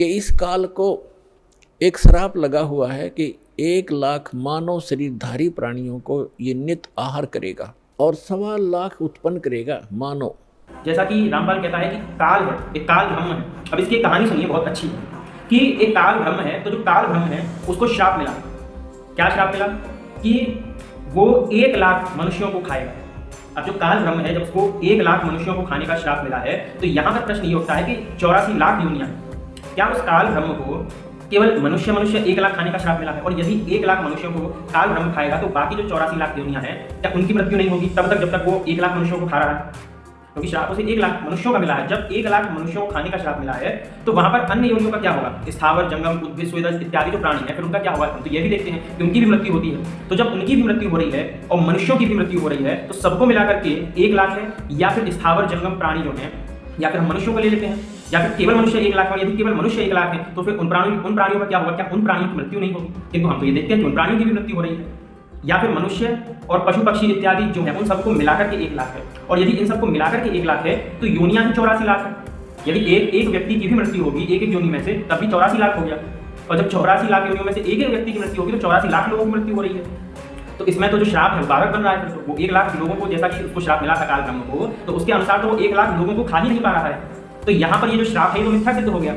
कि इस काल को एक श्राप लगा हुआ है कि 1 लाख मानव शरीरधारी प्राणियों को ये नित आहार करेगा और 1.25 लाख उत्पन्न करेगा मानव। जैसा कि रामपाल कहता है कि काल है, एक काल ब्रह्म है। अब इसकी एक कहानी सुनिए, बहुत अच्छी है कि एक काल ब्रह्म है, तो जो काल ब्रह्म है उसको श्राप मिला। क्या श्राप मिला? कि वो 1 लाख मनुष्यों को खाएगा। अब जो काल ब्रह्म है, जब उसको 1 लाख मनुष्यों को खाने का श्राप मिला है, तो यहाँ पर प्रश्न ये उठता है कि 84 लाख योनियां, क्या उस काल ब्रह्म को केवल मनुष्य 1 लाख खाने का श्राप मिला है? और यदि 1 लाख मनुष्यों को काल ब्रह्म खाएगा तो बाकी जो 84 लाख योनियां हैं, क्या उनकी मृत्यु नहीं होगी तब तक जब तक वो 1 लाख मनुष्यों को खा रहा है? क्योंकि श्राप उसे 1 लाख मनुष्यों का मिला है। जब 1 लाख मनुष्यों को खाने का श्राप मिला है तो वहां पर अन्य योनियों का क्या होगा? स्थावर, जंगम, उद्भिद, स्वेदज इत्यादि जो प्राणी है, फिर उनका क्या होगा? हम तो ये भी देखते हैं कि उनकी भी मृत्यु होती है। तो जब उनकी भी मृत्यु हो रही है और मनुष्यों की भी मृत्यु हो रही है, तो सबको मिलाकर के 1 लाख है, या फिर स्थावर जंगम प्राणी जो है, या फिर हम मनुष्यों को ले लेते हैं, या फिर केवल मनुष्य 1 लाख है। यदि केवल मनुष्य 1 लाख है तो फिर उन प्राणियों का क्या होगा? क्या उन प्राणियों की मृत्यु नहीं होगी? किंतु हम तो ये देखते हैं कि उन प्राणियों की भी मृत्यु हो रही है। या फिर मनुष्य और पशु पक्षी इत्यादि जो है उन सबको मिलाकर के 1 लाख है। और यदि इन सबको मिलाकर के 1 लाख है तो योनियां ही 84 लाख है। यदि एक व्यक्ति की भी मृत्यु होगी एक योनि में से, तब भी 84 लाख हो गया। और जब 84 लाख योनियों में से एक व्यक्ति की मृत्यु होगी तो 84 लाख लोगों की मृत्यु हो रही है। तो इसमें तो जो श्राप है बारक बन रहा है। तो वो 1 लाख लोगों को, जैसा कि उसको श्राप मिला था काल ब्रह्म को, तो उसके अनुसार तो वो 1 लाख लोगों को खा ही नहीं पा रहा है। तो यहाँ पर ये जो श्राप है ये तो मिथ्या सिद्ध हो गया।